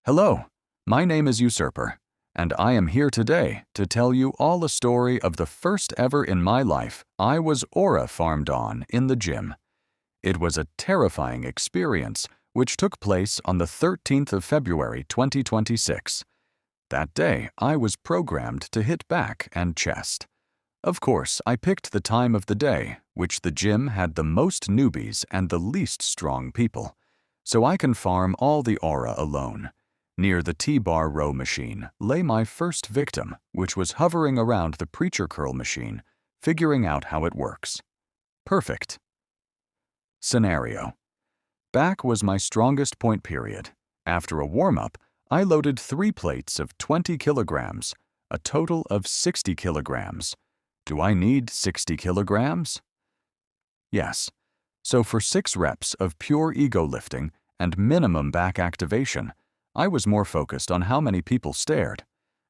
Hello, my name is Usurper, and I am here today to tell you all a story of the first ever in my life I was aura farmed on in the gym. It was a terrifying experience which took place on the 13th of February 2026. That day, I was programmed to hit back and chest. Of course, I picked the time of the day, which the gym had the most newbies and the least strong people, so I can farm all the aura alone. Near the T-bar row machine lay my first victim, which was hovering around the preacher curl machine, figuring out how it works. Perfect. Scenario. Back was my strongest point period. After a warm-up, I loaded 3 plates of 20 kilograms, a total of 60 kilograms. Do I need 60 kilograms? Yes. So for 6 reps of pure ego lifting and minimum back activation, I was more focused on how many people stared,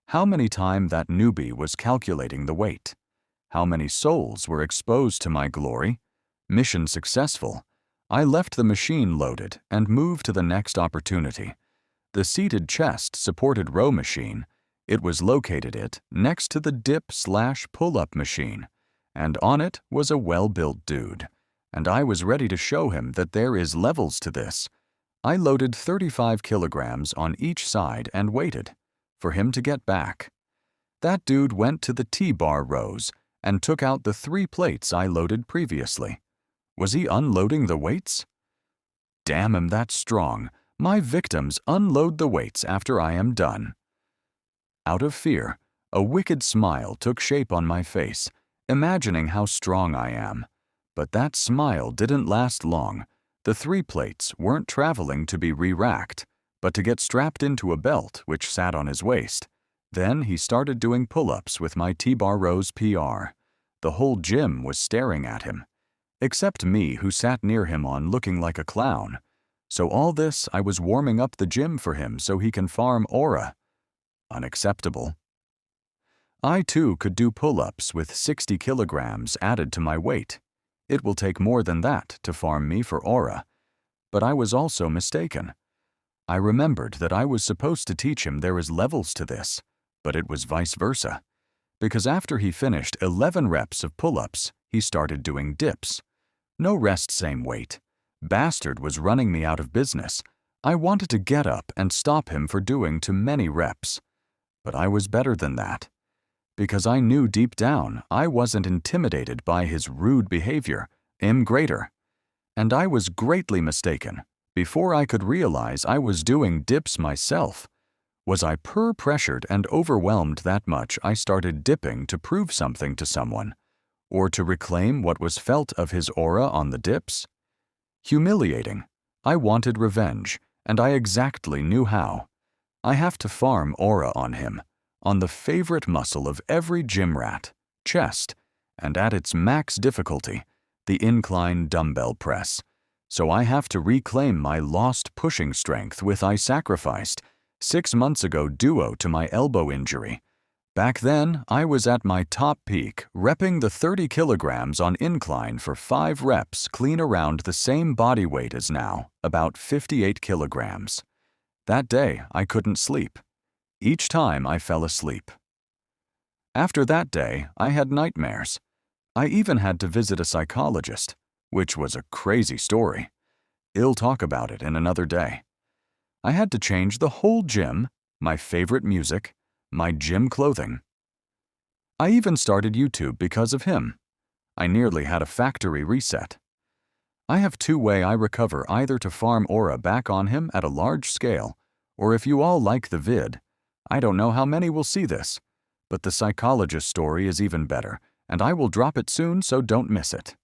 how many times that newbie was calculating the weight, how many souls were exposed to my glory. Mission successful. I left the machine loaded and moved to the next opportunity. The seated chest-supported row machine. It was located next to the dip/pull-up machine, and on it was a well-built dude, and I was ready to show him that there is levels to this. I loaded 35 kilograms on each side and waited for him to get back. That dude went to the T-bar rows and took out the 3 plates I loaded previously. Was he unloading the weights? Damn him, that's strong. My victims unload the weights after I am done. Out of fear, a wicked smile took shape on my face, imagining how strong I am. But that smile didn't last long. The 3 plates weren't traveling to be re-racked, but to get strapped into a belt which sat on his waist. Then he started doing pull-ups with my T-bar rows PR. The whole gym was staring at him, except me, who sat near him on looking like a clown. So all this, I was warming up the gym for him so he can farm aura. Unacceptable. I too could do pull-ups with 60 kilograms added to my weight. It will take more than that to farm me for aura. But I was also mistaken. I remembered that I was supposed to teach him there is levels to this, but it was vice versa. Because after he finished 11 reps of pull-ups, he started doing dips. No rest, same weight. Bastard was running me out of business. I wanted to get up and stop him for doing too many reps. But I was better than that. Because I knew deep down I wasn't intimidated by his rude behavior. I'm greater. And I was greatly mistaken. Before I could realize I was doing dips myself. Was I pressured and overwhelmed that much I started dipping to prove something to someone? Or to reclaim what was felt of his aura on the dips? Humiliating. I wanted revenge, and I exactly knew how. I have to farm aura on him, on the favorite muscle of every gym rat, chest, and at its max difficulty, the incline dumbbell press. So I have to reclaim my lost pushing strength with I sacrificed 6 months ago duo to my elbow injury. Back then, I was at my top peak, repping the 30 kilograms on incline for 5 reps clean around the same body weight as now, about 58 kilograms. That day, I couldn't sleep. Each time I fell asleep. After that day, I had nightmares. I even had to visit a psychologist, which was a crazy story. I'll talk about it in another day. I had to change the whole gym, my favorite music, my gym clothing. I even started YouTube because of him. I nearly had a factory reset. I have 2 ways I recover, either to farm aura back on him at a large scale, or if you all like the vid. I don't know how many will see this, but the psychologist story is even better, and I will drop it soon, so don't miss it.